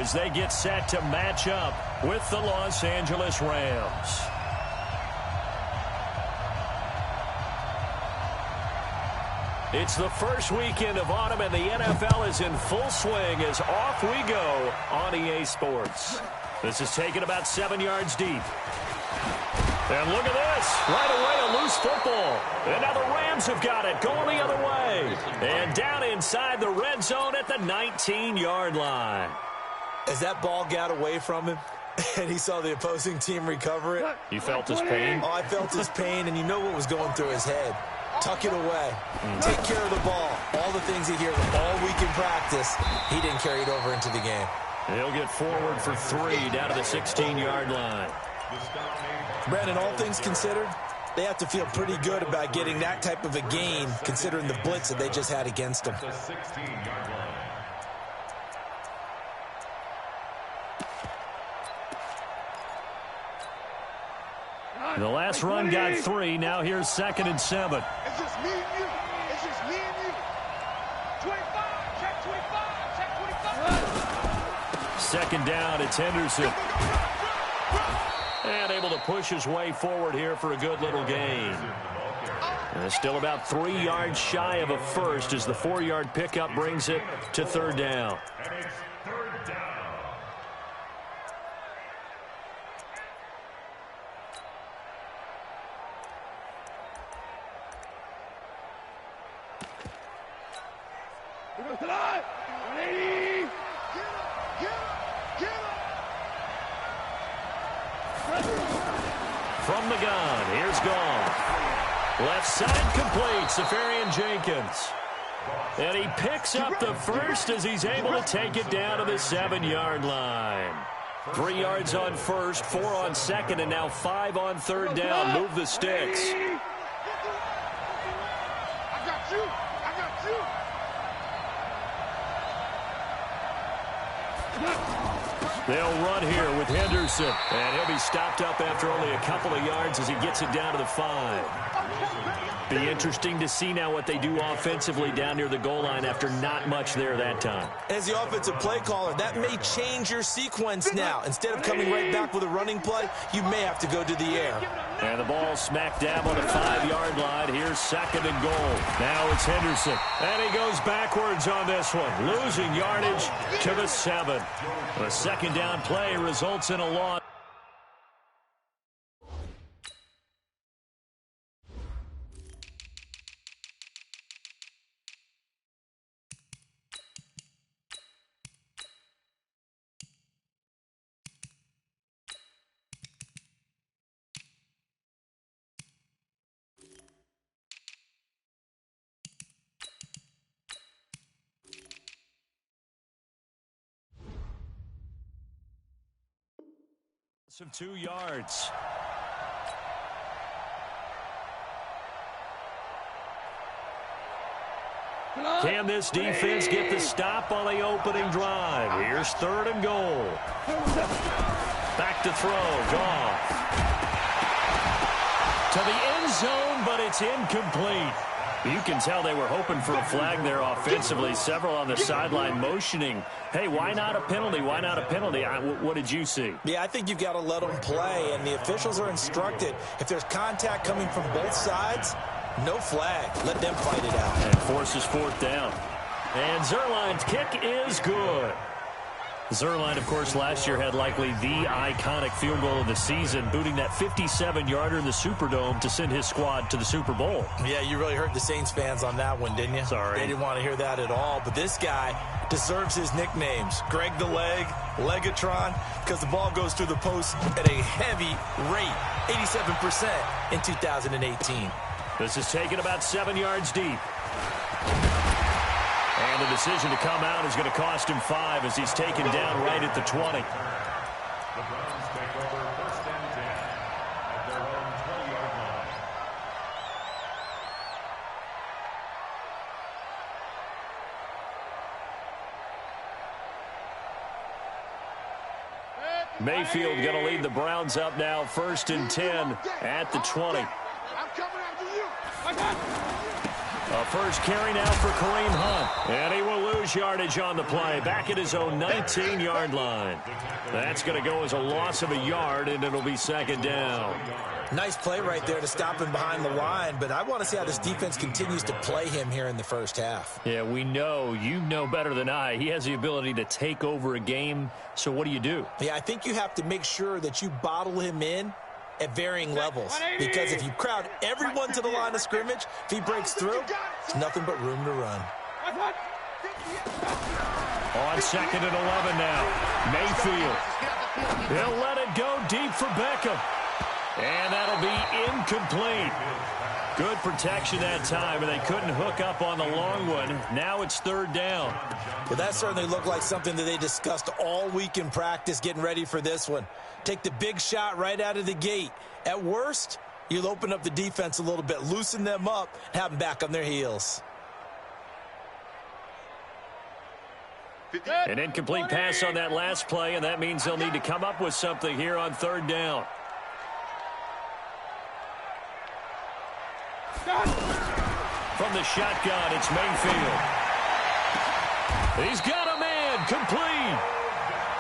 as they get set to match up with the Los Angeles Rams. It's the first weekend of autumn, and the NFL is in full swing as off we go on EA Sports. This is taken about 7 yards deep. And look at this. Right away, a loose football. And now the Rams have got it, going the other way. And down inside the red zone at the 19-yard line. As that ball got away from him, and he saw the opposing team recover it. You felt his pain? Oh, I felt his pain, and you know what was going through his head. Tuck it away. Take care of the ball. All the things he hears all week in practice, he didn't carry it over into the game. He'll get forward for 3 down to the 16-yard line. Brandon, all things considered, they have to feel pretty good about getting that type of a gain considering the blitz that they just had against them. The last run got 3. Now here's 2nd and 7. It's just me and you. It's just me and you. 25. Check 25. Check 25. Second down, it's Henderson. And able to push his way forward here for a good little gain. And still about 3 yards shy of a first as the 4-yard pickup brings it to 3rd down. From the gun, here's Goff. Left side complete, Safarian-Jenkins. And he picks up the first as he's able to take it down to the 7-yard line. 3 yards on first, 4 on second, and now 5 on 3rd down. Move the sticks. I got you. I got you. They'll run here with Henderson. And he'll be stopped up after only a couple of yards as he gets it down to the 5. Be interesting to see now what they do offensively down near the goal line after not much there that time. As the offensive play caller, that may change your sequence now. Instead of coming right back with a running play, you may have to go to the air. And the ball smack dab on the 5-yard line. Here's 2nd and goal. Now it's Henderson. And he goes backwards on this one, losing yardage to the 7. The 2nd down play results in a loss. Of 2 yards. Can this defense get the stop on the opening drive? Here's 3rd and goal. Back to throw. Goff. To the end zone, but it's incomplete. You can tell they were hoping for a flag there offensively. Several on the sideline motioning, hey, why not a penalty? Why not a penalty? What did you see? Yeah, I think you've got to let them play, and the officials are instructed. If there's contact coming from both sides, no flag. Let them fight it out. And forces 4th down. And Zerline's kick is good. Zerline, of course, last year had likely the iconic field goal of the season, booting that 57-yarder in the Superdome to send his squad to the Super Bowl. Yeah, you really hurt the Saints fans on that one, didn't you? Sorry. They didn't want to hear that at all. But this guy deserves his nicknames. Greg the Leg, Legatron, because the ball goes through the post at a heavy rate, 87% in 2018. This is taken about 7 yards deep. And the decision to come out is going to cost him 5 as he's taken down right at the 20. The Browns take over 1st and 10 at their own 20-yard line. Mayfield going to lead the Browns up now, 1st and 10 at the 20. I'm coming after you. I got you. A first carry now for Kareem Hunt. And he will lose yardage on the play. Back at his own 19-yard line. That's going to go as a loss of a yard, and it'll be second down. Nice play right there to stop him behind the line, but I want to see how this defense continues to play him here in the first half. Yeah, we know. You know better than I. He has the ability to take over a game, so what do? Yeah, I think you have to make sure that you bottle him in at varying levels, because if you crowd everyone to the line of scrimmage, if he breaks through, it's nothing but room to run. On second and 11 now. Mayfield. He'll let it go deep for Beckham. And that'll be incomplete. Good protection that time, and they couldn't hook up on the long one. Now it's third down. Well, that certainly looked like something that they discussed all week in practice getting ready for this one. Take the big shot right out of the gate. At worst, you'll open up the defense a little bit, loosen them up, have them back on their heels. An incomplete pass on that last play, and that means they'll need to come up with something here on third down. From the shotgun, it's Mayfield. He's got a man, complete.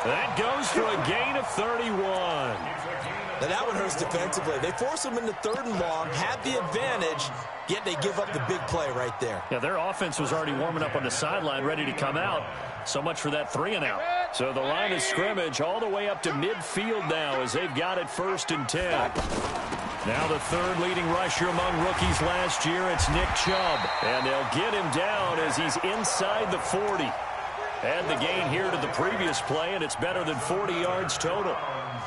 That goes for a gain of 31. Now that one hurts defensively. They force him into third and long, had the advantage, yet they give up the big play right there. Yeah, their offense was already warming up on the sideline, ready to come out. So much for that 3-and-out. So the line of scrimmage all the way up to midfield now as they've got it first and 10. Now the third leading rusher among rookies last year, it's Nick Chubb. And they'll get him down as he's inside the 40. Add the gain here to the previous play, and it's better than 40 yards total.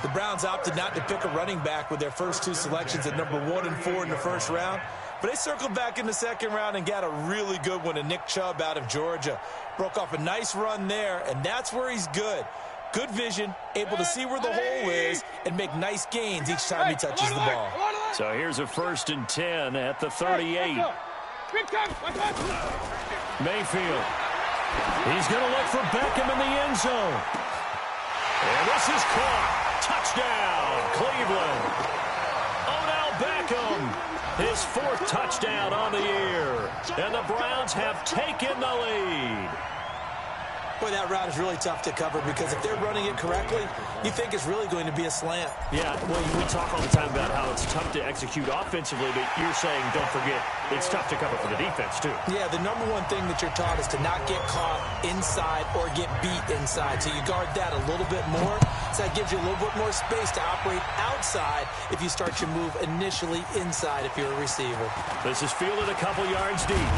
The Browns opted not to pick a running back with their first two selections at number 1 and 4 in the first round. But they circled back in the second round and got a really good one in Nick Chubb out of Georgia. Broke off a nice run there, and that's where he's good. Good vision, able to see where the hole is, and make nice gains each time he touches the ball. So here's a first and 10 at the 38. Mayfield. He's going to look for Beckham in the end zone. And this is caught. Touchdown, Cleveland. Odell Beckham, his fourth touchdown on the year. And the Browns have taken the lead. Boy, that route is really tough to cover because if they're running it correctly, you think it's really going to be a slant. Yeah, well, we talk all the time about how it's tough to execute offensively, but you're saying, don't forget, it's tough to cover for the defense, too. Yeah, the number one thing that you're taught is to not get caught inside or get beat inside. So you guard that a little bit more. So that gives you a little bit more space to operate outside if you start your move initially inside if you're a receiver. This is fielded a couple yards deep.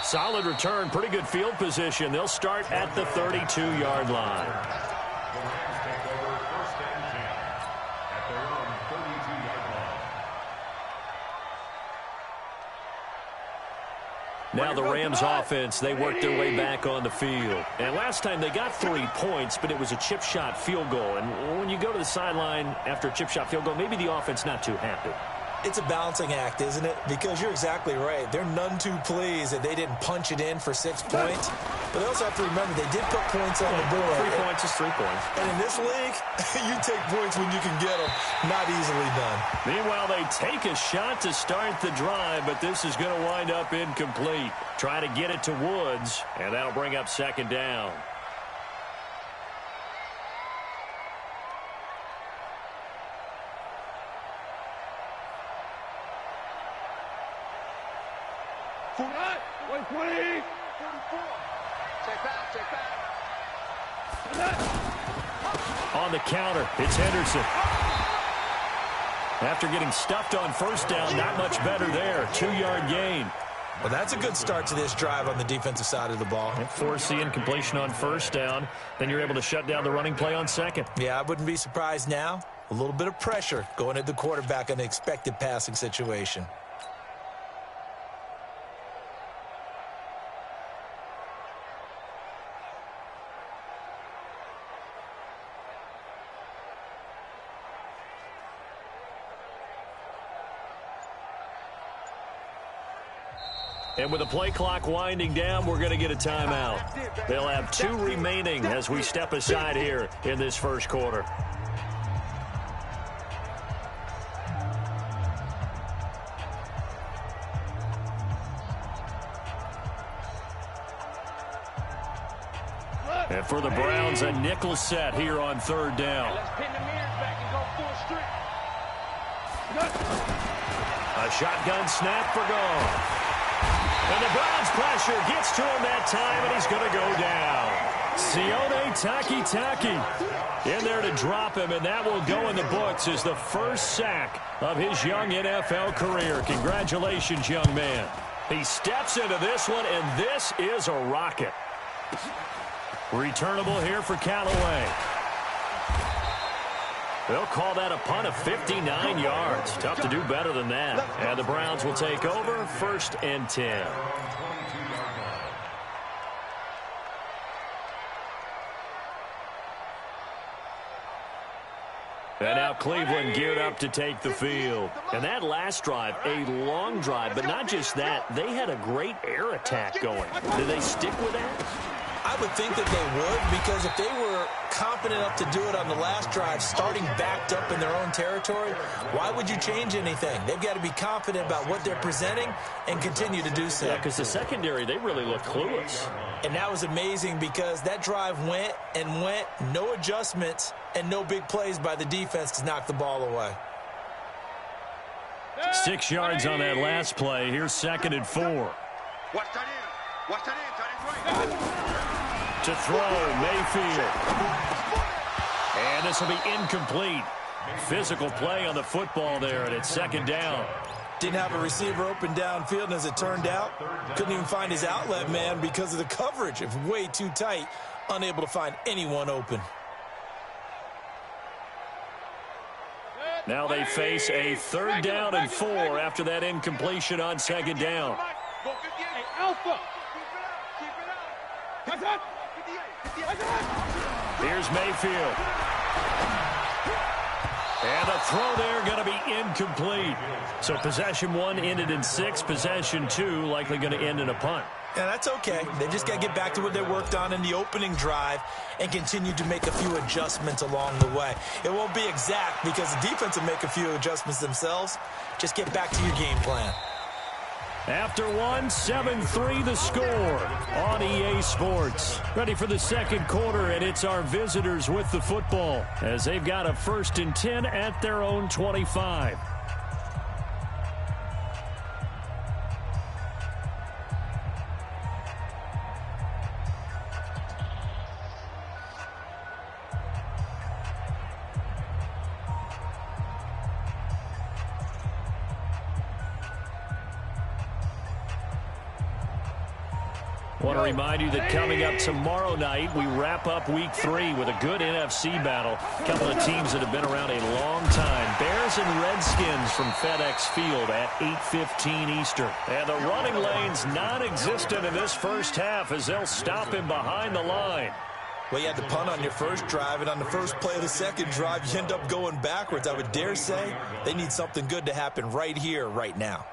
Solid return, pretty good field position. They'll start at the 32-yard line. The Rams take over first and 10 at their own 32-yard line. Now the Rams offense, they worked their way back on the field. And last time they got 3 points, but it was a chip shot field goal. And when you go to the sideline after a chip shot field goal, maybe the offense not too happy. It's a balancing act, isn't it? Because you're exactly right. They're none too pleased that they didn't punch it in for 6 points. But they also have to remember they did put points on the board. 3 points is 3 points. And in this league, you take points when you can get them. Not easily done. Meanwhile, they take a shot to start the drive, but this is going to wind up incomplete. Try to get it to Woods, and that'll bring up second down. On the counter, it's Henderson. After getting stuffed on first down, not much better there. 2-yard gain. Well, that's a good start to this drive on the defensive side of the ball. Force the incompletion on first down. Then you're able to shut down the running play on second. Yeah, I wouldn't be surprised now. A little bit of pressure going at the quarterback in the expected passing situation. And with the play clock winding down, we're going to get a timeout. They'll have 2 remaining as we step aside here in this first quarter. And for the Browns, a nickel set here on third down. Let's pin the mirrors back and go full strength. A shotgun snap for Gone. And the Browns pressure gets to him that time, and he's going to go down. Sione Takitaki in there to drop him, and that will go in the books as the first sack of his young NFL career. Congratulations, young man. He steps into this one, and this is a rocket. Returnable here for Callaway. They'll call that a punt of 59 yards. Tough to do better than that. And the Browns will take over, 1st and 10. And now Cleveland geared up to take the field. And that last drive, a long drive, but not just that, they had a great air attack going. Did they stick with that? I would think that they would, because if they were confident enough to do it on the last drive, starting backed up in their own territory, why would you change anything? They've got to be confident about what they're presenting and continue to do so. Yeah, because the secondary, they really look clueless. And that was amazing because that drive went and went, no adjustments and no big plays by the defense to knock the ball away. 6 yards on that last play. Here's 2nd and 4. Watch that in. Watch that in. Tight end right. To throw, Mayfield. And this will be incomplete. Physical play on the football there, and it's 2nd down. Didn't have a receiver open downfield, and as it turned out, couldn't even find his outlet man because of the coverage. It was way too tight, unable to find anyone open. Now they face a 3rd down and 4 after that incompletion on 2nd down. Hey, Alpha. Keep it up. Here's Mayfield. And the throw there going to be incomplete. So possession 1 ended in 6. Possession 2 likely going to end in a punt. Yeah, that's okay. They just got to get back to what they worked on in the opening drive and continue to make a few adjustments along the way. It won't be exact because the defense will make a few adjustments themselves. Just get back to your game plan. After 7-3 the score on EA Sports. Ready for the 2nd quarter, and it's our visitors with the football as they've got a 1st and 10 at their own 25. I want to remind you that coming up tomorrow night, we wrap up Week 3 with a good NFC battle. A couple of teams that have been around a long time. Bears and Redskins from FedEx Field at 8:15 Eastern. And the running lane's non-existent in this first half as they'll stop him behind the line. Well, you had the punt on your first drive, and on the first play of the second drive, you end up going backwards. I would dare say they need something good to happen right here, right now.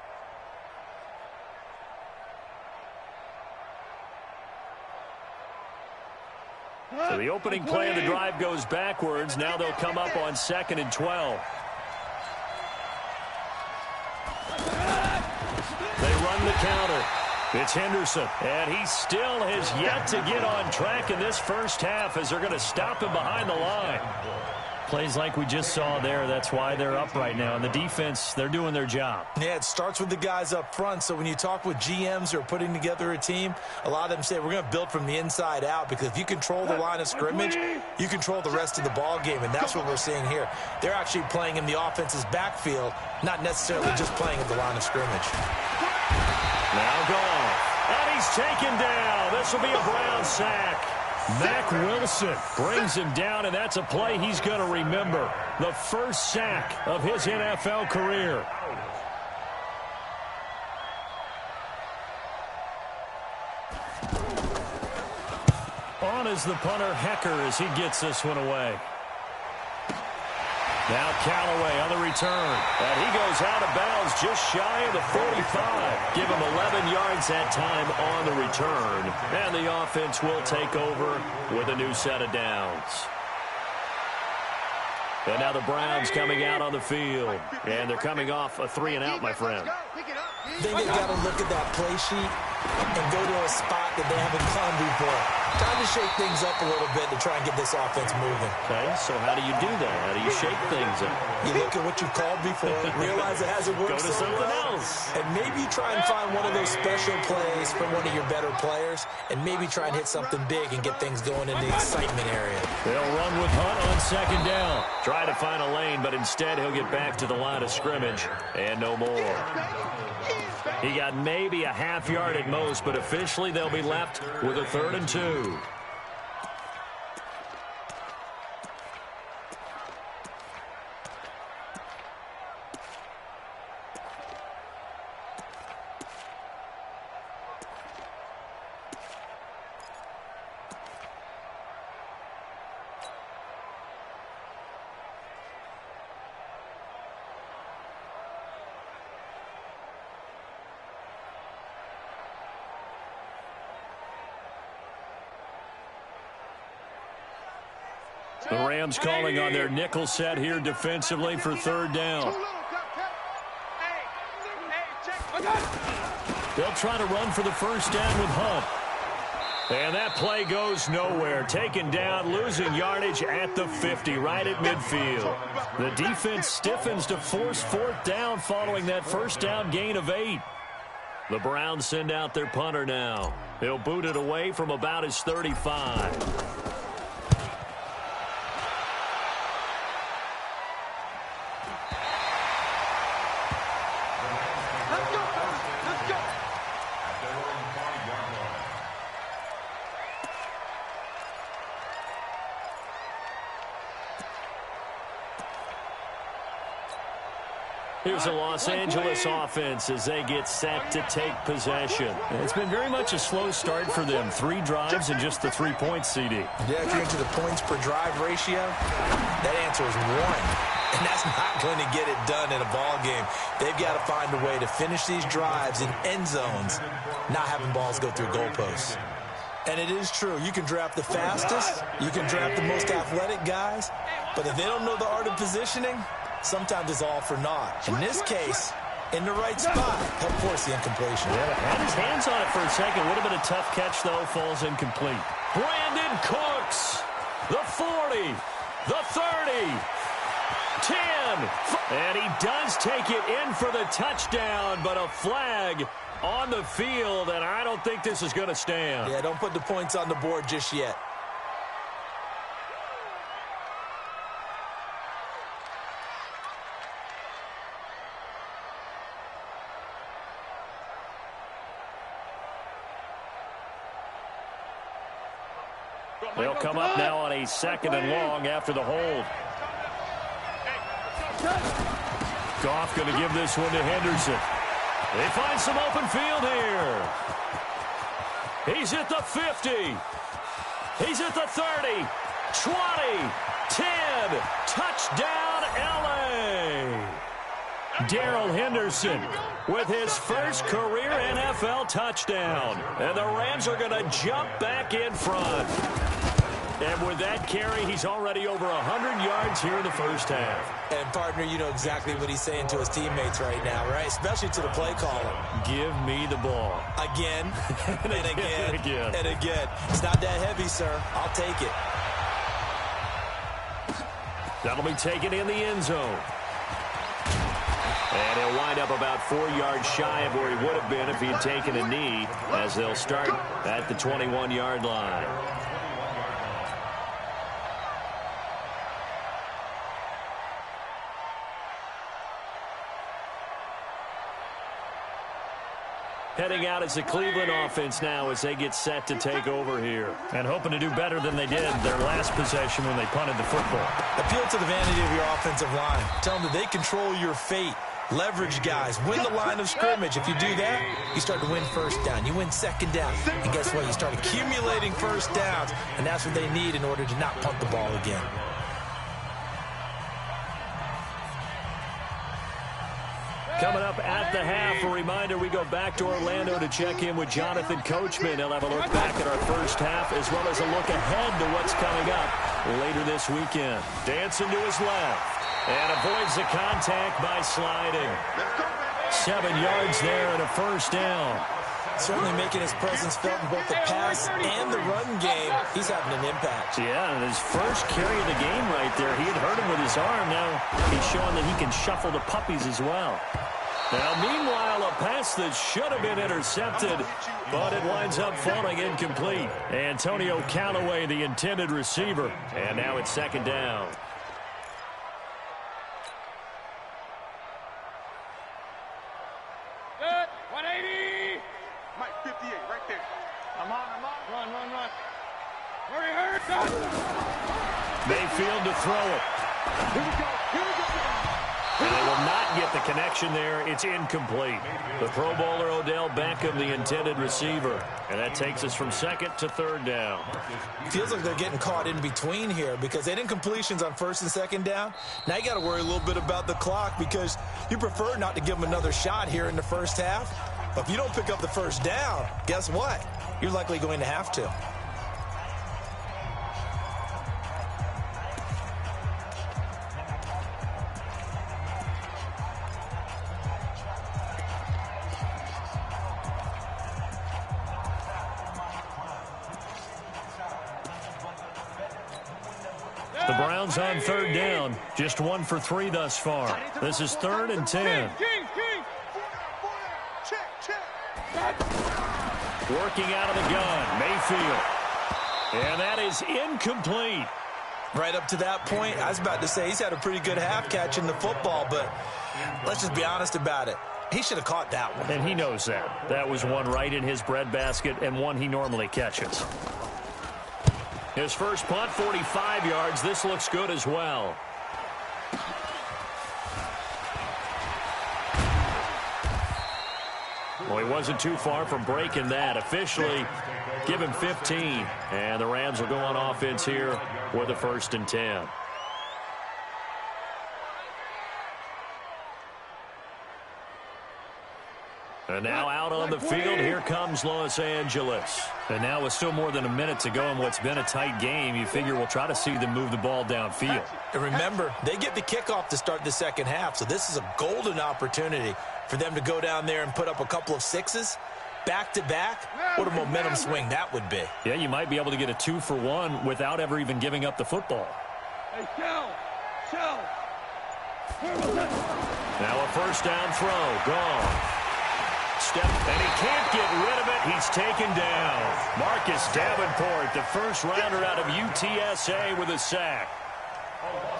So the opening play of the drive goes backwards. Now they'll come up on 2nd and 12. They run the counter. It's Henderson, and he still has yet to get on track in this first half as they're going to stop him behind the line. Plays like we just saw there, that's why they're up right now. And the defense, they're doing their job. Yeah, it starts with the guys up front. So when you talk with GMs who are putting together a team, a lot of them say we're going to build from the inside out, because if you control the line of scrimmage, you control the rest of the ball game, and that's what we're seeing here. They're actually playing in the offense's backfield, not necessarily just playing at the line of scrimmage. Now gone. And he's taken down. This will be a Brown sack. Mack Wilson brings him down, and that's a play he's going to remember. The first sack of his NFL career. On is the punter, Hecker, as he gets this one away. Now Callaway on the return. And he goes out of bounds just shy of the 45. Give him 11 yards that time on the return. And the offense will take over with a new set of downs. And now the Browns coming out on the field. And they're coming off a 3-and-out, my friend. I think they've got to look at that play sheet and go to a spot that they haven't gone before. Time to shake things up a little bit to try and get this offense moving. Okay, so how do you do that? How do you shake things up? You look at what you've called before, realize it hasn't worked Go to so something well, else. and maybe try and find one of those special plays from one of your better players, and maybe try and hit something big and get things going in the excitement area. They'll run with Hunt on second down. Try to find a lane, but instead he'll get back to the line of scrimmage and no more. He got maybe a half yard at most, but officially they'll be left with a 3rd and 2. The Rams calling on their nickel set here defensively for 3rd down. They'll try to run for the first down with Hunt. And that play goes nowhere. Taken down, losing yardage at the 50, right at midfield. The defense stiffens to force 4th down following that first down gain of 8. The Browns send out their punter now. He'll boot it away from about his 35. Here's a Los Angeles offense as they get set to take possession. It's been very much a slow start for them. 3 drives and just the 3 points, CD. Yeah, if you're into the points per drive ratio, that answer is 1. And that's not going to get it done in a ball game. They've got to find a way to finish these drives in end zones, not having balls go through goalposts. And it is true. You can draft the fastest, you can draft the most athletic guys, but if they don't know the art of positioning, sometimes it's all for naught. In this case, in the right spot, help force the incompletion. Yeah, had his hands on it for a second. Would have been a tough catch, though. Falls incomplete. Brandon Cooks, the 40, the 30, 10. And he does take it in for the touchdown, but a flag on the field, and I don't think this is going to stand. Yeah, don't put the points on the board just yet. They'll come up now on a 2nd and long after the hold. Goff going to give this one to Henderson. They find some open field here. He's at the 50. He's at the 30, 20, 10. Touchdown, L.A. Darrell Henderson with his first career NFL touchdown. And the Rams are going to jump back in front. And with that carry, he's already over 100 yards here in the first half. And, partner, you know exactly what he's saying to his teammates right now, right? Especially to the play caller. Give me the ball. Again, and again, again. and again. It's not that heavy, sir. I'll take it. That'll be taken in the end zone. And he'll wind up about 4 yards shy of where he would have been if he had taken a knee, as they'll start at the 21-yard line. Heading out is the Cleveland offense now as they get set to take over here. And hoping to do better than they did their last possession when they punted the football. Appeal to the vanity of your offensive line. Tell them that they control your fate. Leverage guys. Win the line of scrimmage. If you do that, you start to win first down. You win second down. And guess what? You start accumulating first downs. And that's what they need in order to not punt the ball again. Coming up at the half, a reminder, we go back to Orlando to check in with Jonathan Coachman. He'll have a look back at our first half as well as a look ahead to what's coming up later this weekend. Dancing to his left and avoids the contact by sliding. 7 yards there and a first down. Certainly making his presence felt in both the pass and the run game. He's having an impact. Yeah, and his first carry of the game right there, he had hurt him with his arm. Now he's showing that he can shuffle the puppies as well. Now, meanwhile, a pass that should have been intercepted, but it winds up falling incomplete. Antonio Callaway, the intended receiver, and now it's second down. Good. 180. Mike, 58, right there. I'm on. Run. Hurry. Mayfield to throw it. Here we go. And they will not get the connection there. It's incomplete. The Pro Bowler Odell Beckham, the intended receiver. And that takes us from second to third down. Feels like they're getting caught in between here because they didn't completions on first and second down. Now you got to worry a little bit about the clock because you prefer not to give them another shot here in the first half. But if you don't pick up the first down, guess what? You're likely going to have to. The Browns on third down. Just 1 for 3 thus far. This is 3rd and 10. Working out of the gun, Mayfield. And that is incomplete. Right up to that point, I was about to say he's had a pretty good half catching the football, but let's just be honest about it. He should have caught that one. And he knows that. That was one right in his breadbasket and one he normally catches. His first punt, 45 yards. This looks good as well. Well, he wasn't too far from breaking that. Officially, give him 15. And the Rams will go on offense here with a 1st and 10. And now out on the field, here comes Los Angeles. And now with still more than a minute to go in what's been a tight game, you figure we'll try to see them move the ball downfield. And remember, they get the kickoff to start the second half, so this is a golden opportunity for them to go down there and put up a couple of sixes back-to-back. What a momentum swing that would be. Yeah, you might be able to get a 2-for-1 without ever even giving up the football. Hey, Shell. Now a first down throw, gone. Step, and he can't get rid of it. He's taken down. Marcus Davenport, the first rounder out of UTSA with a sack.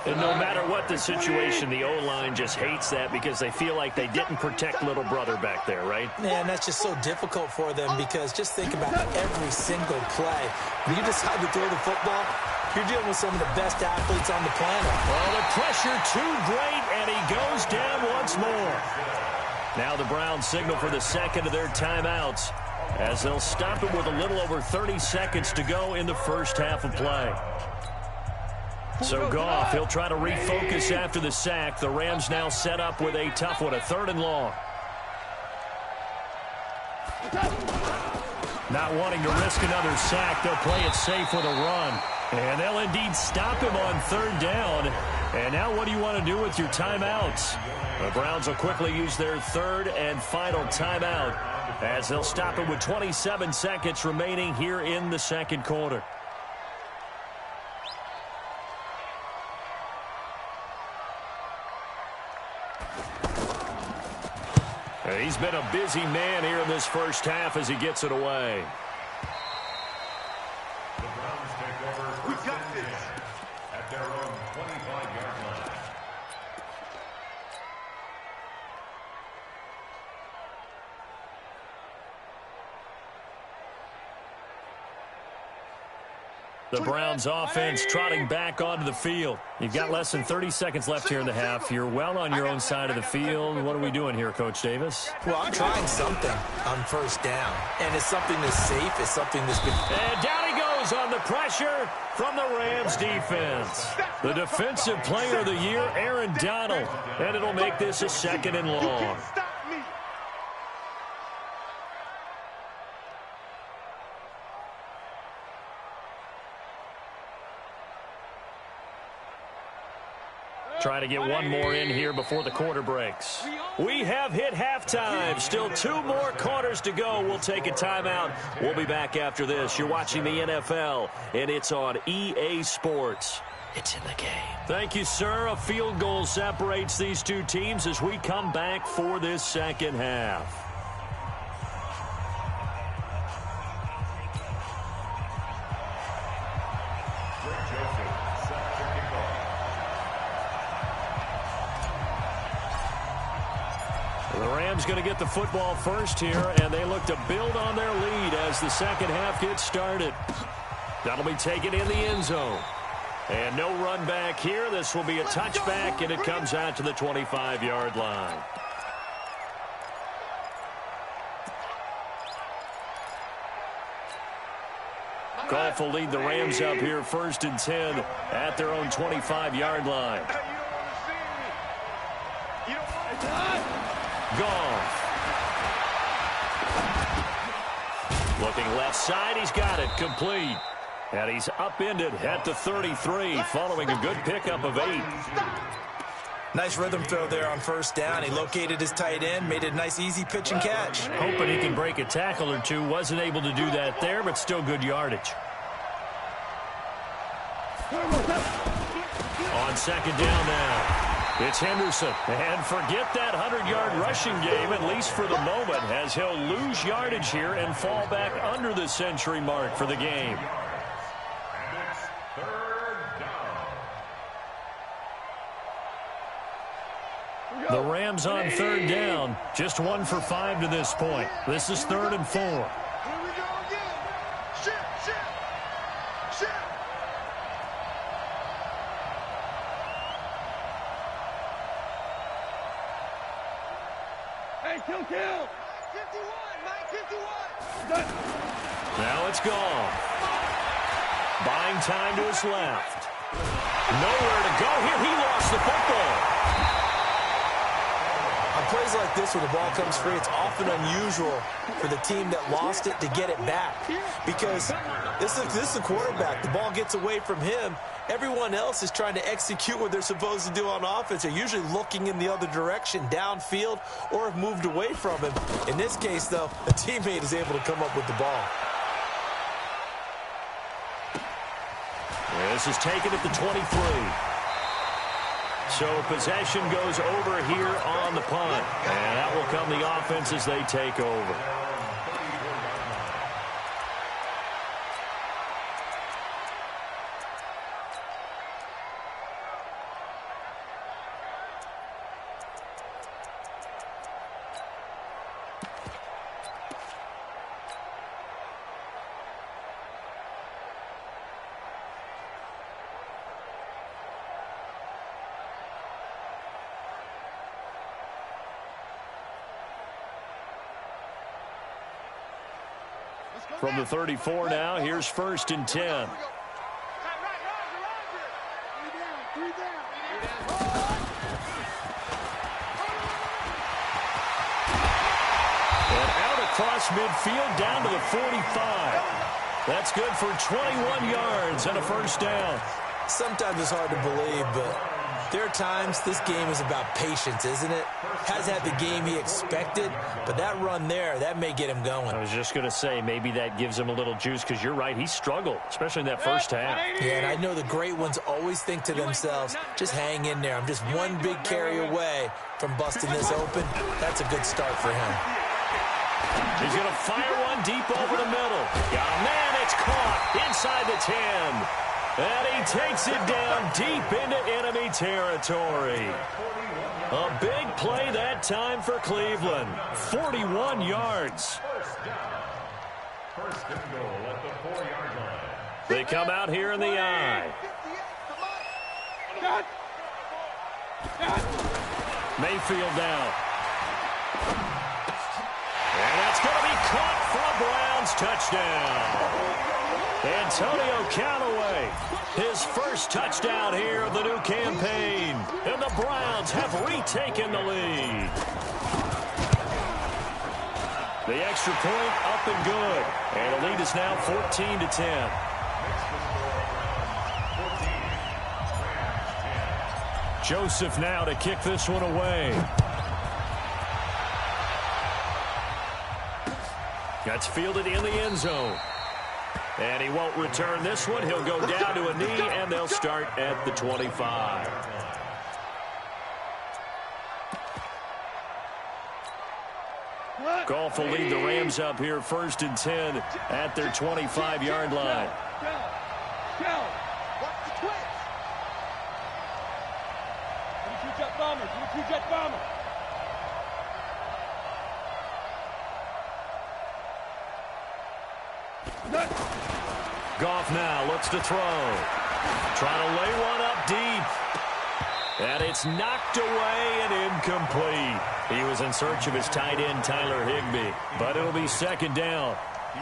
And no matter what the situation, the O-line just hates that because they feel like they didn't protect little brother back there, right? Man, that's just so difficult for them because just think about every single play. When you decide to throw the football, you're dealing with some of the best athletes on the planet. Well, the pressure too great, and he goes down once more. Now the Browns signal for the second of their timeouts as they'll stop it with a little over 30 seconds to go in the first half of play. So Goff, he'll try to refocus after the sack. The Rams now set up with a tough one, a 3rd and long. Not wanting to risk another sack, they'll play it safe with a run. And they'll indeed stop him on 3rd down. And now what do you want to do with your timeouts? The Browns will quickly use their 3rd and final timeout as they'll stop it with 27 seconds remaining here in the second quarter. He's been a busy man here in this first half as he gets it away. The Browns take over first and 10 at their own 25-yard line. The Browns offense trotting back onto the field. You've got less than 30 seconds left here in the half. You're well on your own side of the field. What are we doing here, Coach Davis? Well, I'm trying something on first down. And it's something that's safe. It's something that's been... And down he goes on the pressure from the Rams defense. The defensive player of the year, Aaron Donald. And it'll make this a 2nd and long. Try to get one more in here before the quarter breaks. We have hit halftime. Still 2 more quarters to go. We'll take a timeout. We'll be back after this. You're watching the NFL, and it's on EA Sports. It's in the game. Thank you, sir. A field goal separates these two teams as we come back for this second half. The Rams going to get the football first here, and they look to build on their lead as the second half gets started. That'll be taken in the end zone. And no run back here. This will be a touchback, and it comes out to the 25-yard line. Goff will lead the Rams up here 1st and 10 at their own 25-yard line. Goff. Looking left side. He's got it. Complete. And he's upended at the 33 following a good pickup of 8. Nice rhythm throw there on 1st down. He located his tight end, made it a nice, easy pitch and catch. Hoping he can break a tackle or two. Wasn't able to do that there, but still good yardage. On 2nd down now. It's Henderson. And forget that 100-yard rushing game, at least for the moment, as he'll lose yardage here and fall back under the century mark for the game. The Rams on 3rd down. Just 1 for 5 to this point. This is 3rd and 4. Here we go again. Shift. Hey, kill. Mike 51. Now it's gone. Buying time to his left. Nowhere to go here. He lost the football. On plays like this where the ball comes free, it's often unusual for the team that lost it to get it back. Because this is the quarterback. The ball gets away from him. Everyone else is trying to execute what they're supposed to do on offense. They're usually looking in the other direction, downfield, or have moved away from him. In this case, though, a teammate is able to come up with the ball. This is taken at the 23. So possession goes over here on the punt. And that will come the offense as they take over. From the 34 now, here's 1st and 10. And out across midfield down to the 45. That's good for 21 yards and a 1st down. Sometimes it's hard to believe, but there are times this game is about patience, isn't it? Hasn't had the game he expected, but that run there, that may get him going. I was just going to say, maybe that gives him a little juice, because you're right, he struggled, especially in that 1st half. Yeah, and I know the great ones always think to themselves, just hang in there. I'm just one big carry away from busting this open. That's a good start for him. He's going to fire one deep over the middle. Got a man, it's caught inside the 10. And he takes it down deep into enemy territory. A big play that time for Cleveland. 41 yards. First and goal at the 4-yard line. They come out here in the eye. Mayfield down. And that's going to be caught for a Browns touchdown. Antonio Callaway, his first touchdown here of the new campaign. And the Browns have retaken the lead. The extra point up and good. And the lead is now 14-10. Joseph now to kick this one away. That's fielded in the end zone. And he won't return this one. He'll go down to a knee, and they'll start at the 25. Goff will lead the Rams up here 1st and 10 at their 25-yard line. Watch the twins. Two-jet bomber. Two-jet bomber. Goff now looks to throw. Trying to lay one up deep. And it's knocked away and incomplete. He was in search of his tight end, Tyler Higbee. But it'll be 2nd down.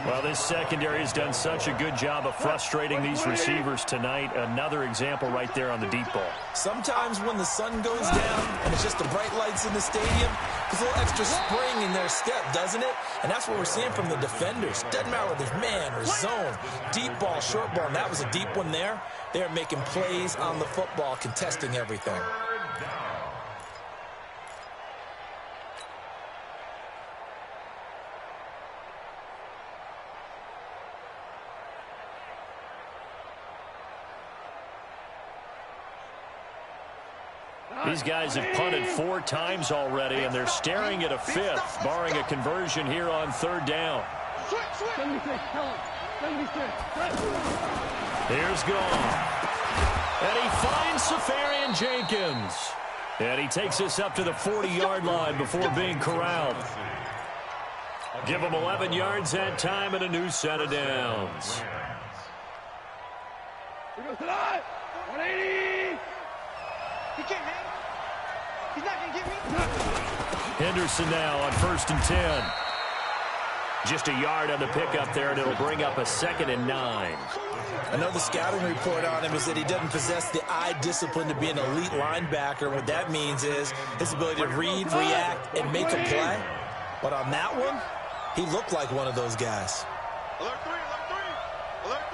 Well, this secondary has done such a good job of frustrating these receivers tonight. Another example right there on the deep ball. Sometimes when the sun goes down and it's just the bright lights in the stadium, there's a little extra spring in their step, doesn't it? And that's what we're seeing from the defenders. Doesn't matter whether it's man or zone, deep ball, short ball, and that was a deep one there. They're making plays on the football, contesting everything. These guys have punted 4 times already, and they're staring at a 5th, barring a conversion here on 3rd down. Here's Goff. And he finds Safarian Jenkins. And he takes us up to the 40-yard line before being corralled. Give him 11 yards that time and a new set of downs. 180. He can't hang. He's not going to get me. Henderson now on 1st and 10. Just a yard on the pickup there, and it'll bring up a 2nd and 9. I know the scouting report on him is that he doesn't possess the eye discipline to be an elite linebacker. What that means is his ability to read, react, and make a play. But on that one, he looked like one of those guys. Alert 3, alert 3, alert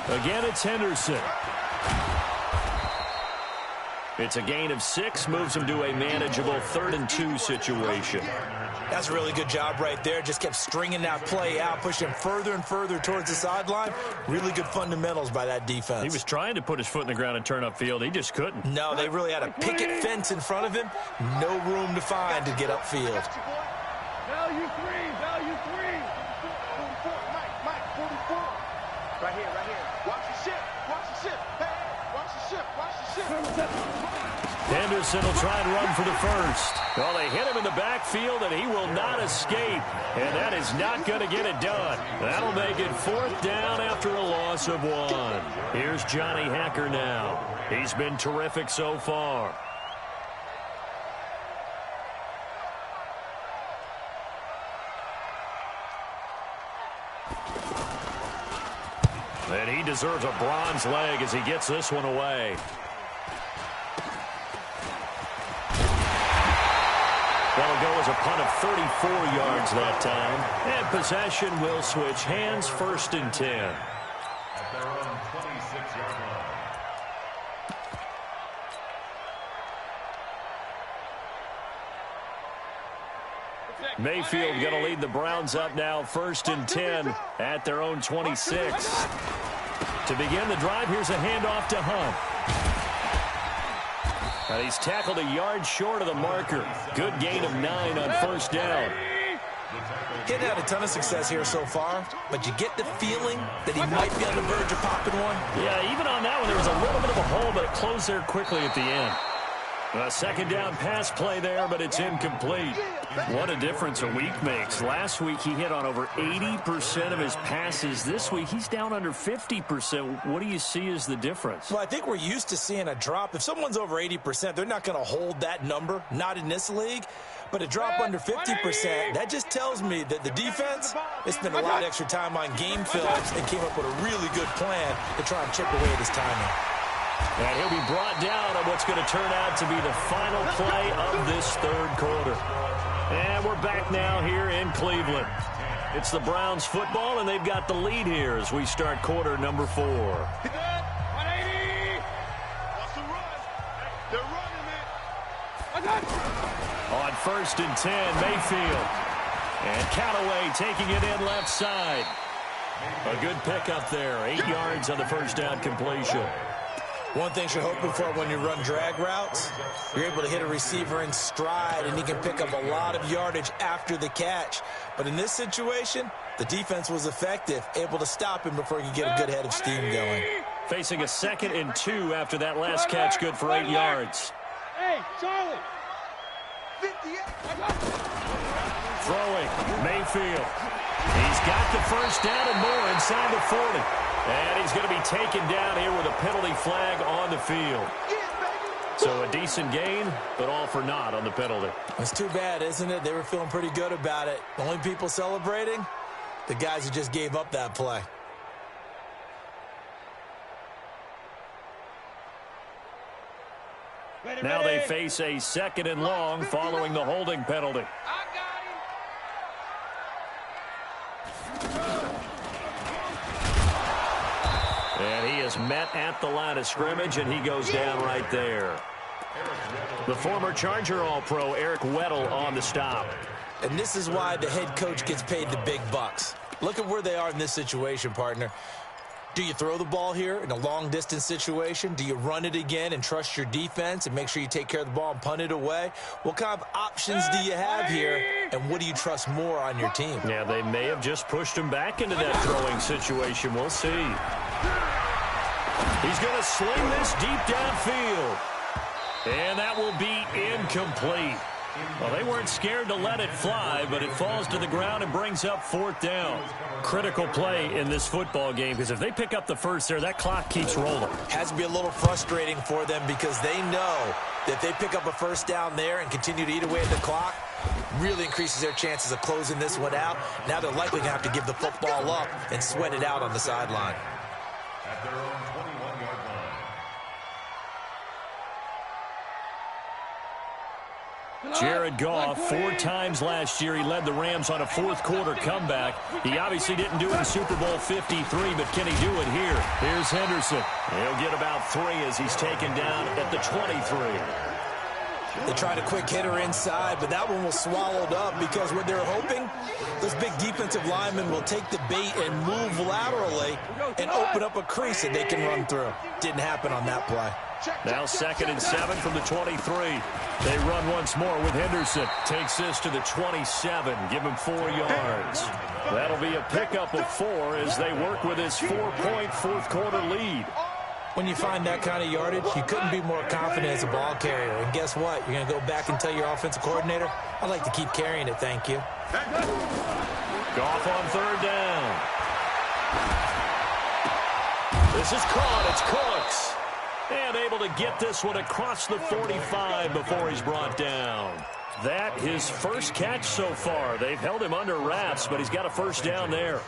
3. Again, it's Henderson. It's a gain of 6, moves him to a manageable 3rd and 2 situation. That's a really good job right there. Just kept stringing that play out, pushing him further and further towards the sideline. Really good fundamentals by that defense. He was trying to put his foot in the ground and turn upfield. He just couldn't. No, they really had a picket fence in front of him. No room to find to get upfield. Value 3, value 3. 44, Mike, 44. Right here, right here. Watch the ship, watch the ship. Hey, watch the ship, watch the ship. Henderson will try and run for the 1st. Well, they hit him in the backfield, and he will not escape. And that is not going to get it done. That'll make it 4th down after a loss of 1. Here's Johnny Hacker now. He's been terrific so far. And he deserves a bronze leg as he gets this one away. That'll go as a punt of 34 yards that time. And possession will switch hands, 1st and 10. At their own 26-yard line. Mayfield going to lead the Browns up now, 1st and 10 at their own 26. To begin the drive, here's a handoff to Hunt. And he's tackled a yard short of the marker. Good gain of 9 on 1st down. He hadn't had a ton of success here so far, but you get the feeling that he might be on the verge of popping one. Yeah, even on that one, there was a little bit of a hole, but it closed there quickly at the end. A 2nd down pass play there, but it's incomplete. What a difference a week makes. Last week, he hit on over 80% of his passes. This week, he's down under 50%. What do you see as the difference? Well, I think we're used to seeing a drop. If someone's over 80%, they're not going to hold that number, not in this league. But a drop under 50%, that just tells me that the defense, they spent a lot of extra time on game films and came up with a really good plan to try and chip away at his timing. And he'll be brought down on what's going to turn out to be the final play of this 3rd quarter. And we're back now here in Cleveland. It's the Browns football, and they've got the lead here as we start quarter number 4. Good. 180. What's the run? first and 10, Mayfield. And Callaway taking it in left side. A good pickup there, 8 yards on the first down completion. One thing you're hoping for when you run drag routes, you're able to hit a receiver in stride, and he can pick up a lot of yardage after the catch. But in this situation, the defense was effective, able to stop him before he could get a good head of steam going. Facing a 2nd and 2 after that last catch, good for 8 yards. Hey, Charlie. 58. Throwing, Mayfield. He's got the first down and more inside the 40. And he's going to be taken down here with a penalty flag on the field. So a decent gain, but all for naught on the penalty. It's too bad, isn't it? They were feeling pretty good about it. The only people celebrating, the guys who just gave up that play. Now they face a 2nd and long following the holding penalty. And he is met at the line of scrimmage, and he goes down right there. The former Charger All-Pro Eric Weddle on the stop. And this is why the head coach gets paid the big bucks. Look at where they are in this situation, partner. Do you throw the ball here in a long-distance situation? Do you run it again and trust your defense and make sure you take care of the ball and punt it away? What kind of options do you have here, and what do you trust more on your team? Yeah, they may have just pushed him back into that throwing situation. We'll see. He's going to sling this deep downfield. And that will be incomplete. Well, they weren't scared to let it fly, but it falls to the ground and brings up 4th down. Critical play in this football game, because if they pick up the first there, that clock keeps rolling. Has to be a little frustrating for them because they know that if they pick up a first down there and continue to eat away at the clock, really increases their chances of closing this one out. Now they're likely going to have to give the football up and sweat it out on the sideline. At their own 21-yard line. Jared Goff, 4 times last year, he led the Rams on a 4th quarter comeback. He obviously didn't do it in Super Bowl 53, but can he do it here? Here's Henderson. He'll get about 3 as he's taken down at the 23. They tried a quick hitter inside, but that one was swallowed up because what they're hoping, those big defensive linemen will take the bait and move laterally and open up a crease that they can run through. Didn't happen on that play. Now 2nd and 7 from the 23. They run once more with Henderson. Takes this to the 27. Give him 4 yards. That'll be a pickup of 4 as they work with his 4-point 4th quarter lead. When you find that kind of yardage, you couldn't be more confident as a ball carrier. And guess what? You're going to go back and tell your offensive coordinator, I'd like to keep carrying it, thank you. Goff on 3rd down. This is caught. It's Cooks. And able to get this one across the 45 before he's brought down. That his first catch so far. They've held him under wraps, but he's got a first down there.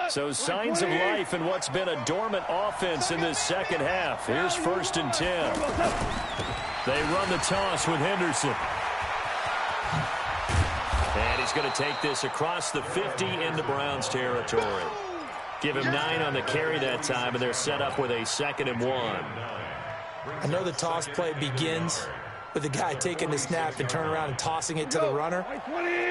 So signs of life in what's been a dormant offense in this second half. Here's 1st and 10. They run the toss with Henderson. And he's going to take this across the 50 into Browns territory. Give him 9 on the carry that time, and they're set up with a 2nd and 1. I know the toss play begins with the guy taking the snap and turn around and tossing it to the runner.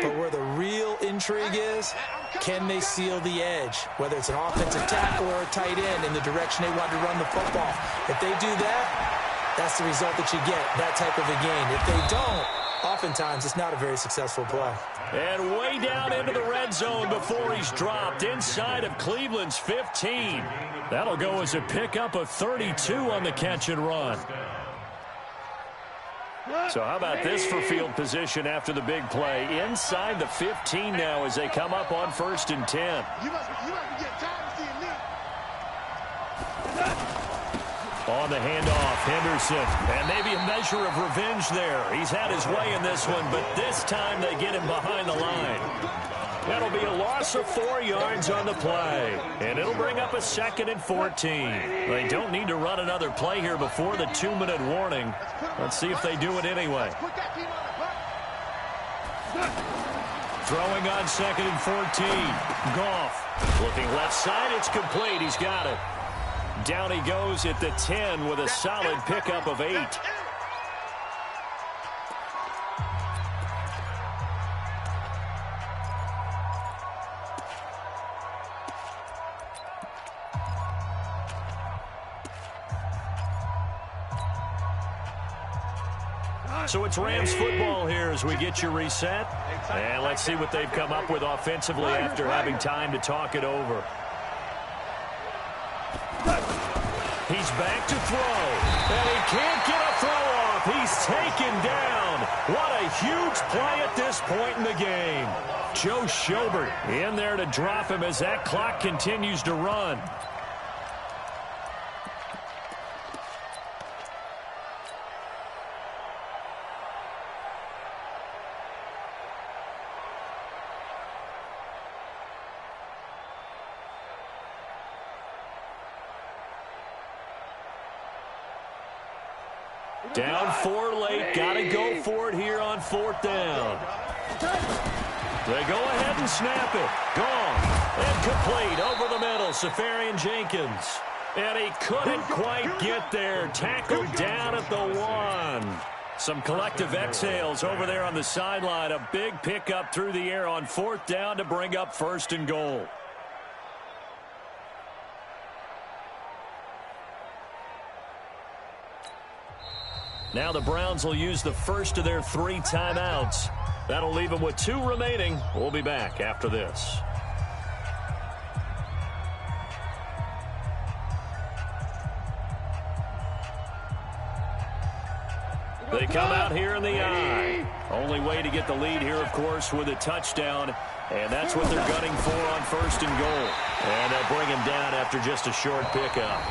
But where the real intrigue is, can they seal the edge? Whether it's an offensive tackle or a tight end in the direction they want to run the football. If they do that, that's the result that you get, that type of a gain. If they don't, oftentimes it's not a very successful play. And way down into the red zone before he's dropped inside of Cleveland's 15. That'll go as a pickup of 32 on the catch and run. So how about this for field position after the big play? Inside the 15 now as they come up on 1st and 10. You must be getting tired of seeing me. On the handoff, Henderson. And maybe a measure of revenge there. He's had his way in this one, but this time they get him behind the line. That'll be a loss of 4 yards on the play. And it'll bring up a 2nd and 14. They don't need to run another play here before the 2-minute warning. Let's see if they do it anyway. Throwing on 2nd and 14. Goff looking left side. It's complete. He's got it. Down he goes at the 10 with a solid pickup of 8. So it's Rams football here as we get you reset. And let's see what they've come up with offensively after having time to talk it over. He's back to throw. And he can't get a throw off. He's taken down. What a huge play at this point in the game. Joe Schobert in there to drop him as that clock continues to run. Down 4 late. Got to go for it here on 4th down. They go ahead and snap it. Gone. And complete over the middle. Safarian Jenkins. And he couldn't quite get there. Tackled down at the 1. Some collective exhales over there on the sideline. A big pickup through the air on 4th down to bring up 1st and goal. Now the Browns will use the first of their 3 timeouts. That'll leave them with 2 remaining. We'll be back after this. They come out here in the eye. Only way to get the lead here, of course, with a touchdown. And that's what they're gunning for on 1st and goal. And they'll bring him down after just a short pickup.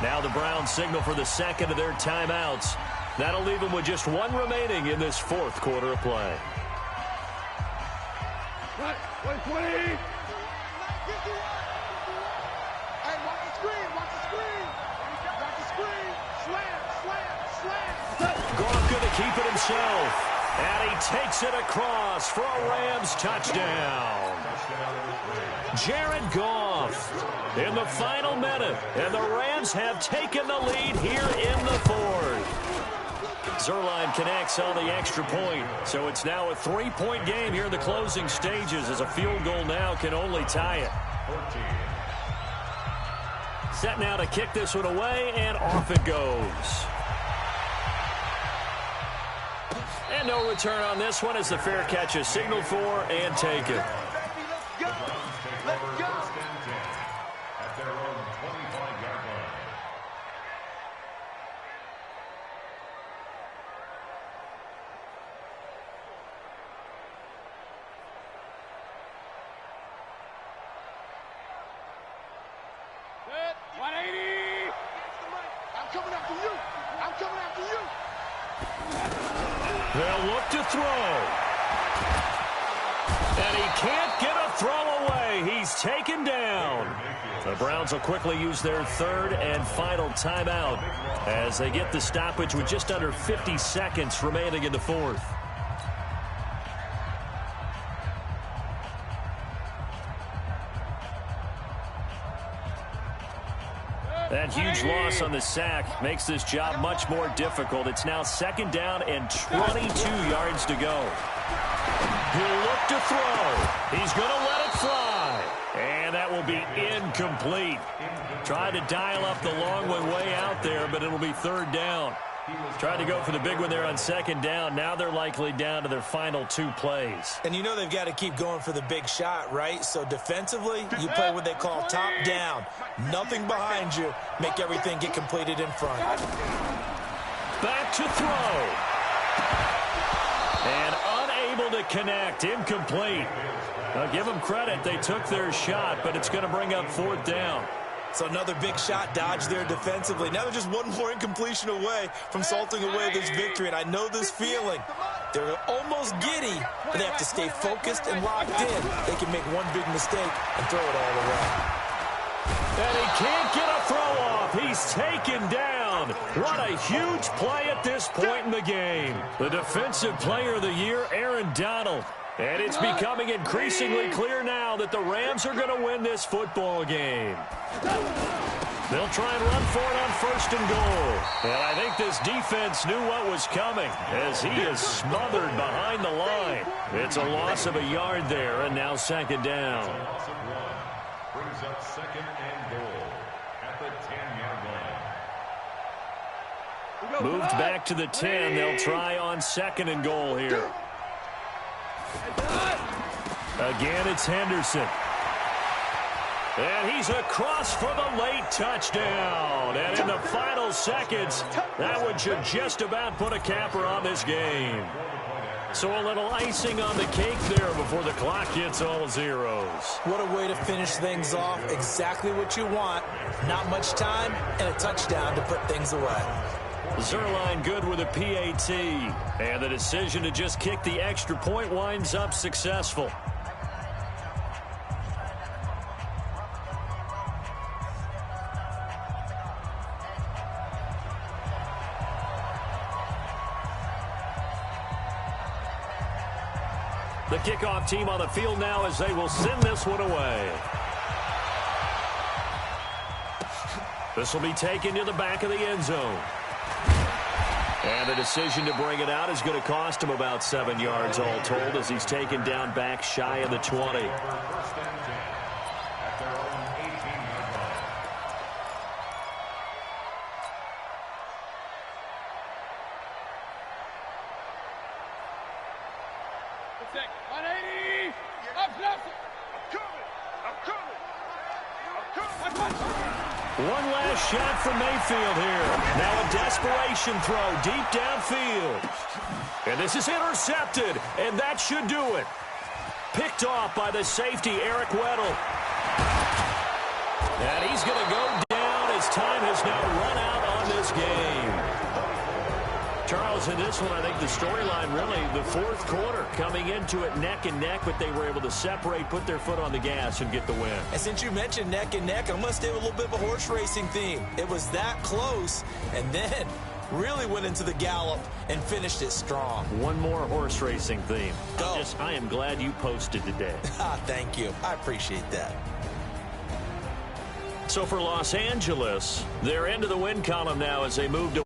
Now the Browns signal for the second of their timeouts. That'll leave them with just 1 remaining in this 4th quarter of play. Hey, watch the screen, watch the screen. Watch the screen. Slam. Goff going to keep it himself. And he takes it across for a Rams touchdown. Jared Goff in the final minute. And the Rams have taken the lead here in the 4th. Zerline connects on the extra point. So it's now a 3-point game here in the closing stages as a field goal now can only tie it. Set now to kick this one away, and off it goes. And no return on this one as the fair catch is signaled for and taken. They'll look to throw. And he can't get a throw away. He's taken down. The Browns will quickly use their 3rd and final timeout as they get the stoppage with just under 50 seconds remaining in the 4th. That huge loss on the sack makes this job much more difficult. It's now 2nd down and 22 yards to go. He'll look to throw. He's going to let it fly. And that will be incomplete. Tried to dial up the long one way out there, but it'll be 3rd down. Tried to go for the big one there on 2nd down. Now they're likely down to their final 2 plays. And you know they've got to keep going for the big shot, right? So defensively, you play what they call top down. Nothing behind you. Make everything get completed in front. Back to throw. And unable to connect. Incomplete. Now give them credit. They took their shot, but it's going to bring up 4th down. So another big shot dodged there defensively. Now they're just one more incompletion away from salting away this victory. And I know this feeling. They're almost giddy, but they have to stay focused and locked in. They can make one big mistake and throw it all away. And he can't get a throw off. He's taken down. What a huge play at this point in the game. The Defensive Player of the Year, Aaron Donald. And it's becoming increasingly clear now that the Rams are going to win this football game. They'll try and run for it on 1st and goal. And I think this defense knew what was coming as he is smothered behind the line. It's a loss of a yard there, and now 2nd down. Brings up 2nd and goal at the 10-yard line. Moved back to the 10. They'll try on 2nd and goal here. Again, it's Henderson. And he's across for the late touchdown. And in the final seconds, that one should just about put a capper on this game. So a little icing on the cake there before the clock hits all zeros. What a way to finish things off. Exactly what you want. Not much time and a touchdown to put things away. Zerline good with a PAT. And the decision to just kick the extra point winds up successful. The kickoff team on the field now as they will send this one away. This will be taken to the back of the end zone. And the decision to bring it out is going to cost him about 7 yards all told as he's taken down back shy of the 20. One last shot from Mayfield here. Now a desperation throw deep downfield. And this is intercepted, and that should do it. Picked off by the safety, Eric Weddle. And he's going to go down as time has now run out on this game. Charles, in this one, I think the storyline really, the fourth quarter, coming into it neck and neck, but they were able to separate, put their foot on the gas, and get the win. And since you mentioned neck and neck, I'm going to stay with a little bit of a horse racing theme. It was that close, and then really went into the gallop and finished it strong. One more horse racing theme. Go. I am glad you posted today. Thank you. I appreciate that. So for Los Angeles, they're into the win column now as they move to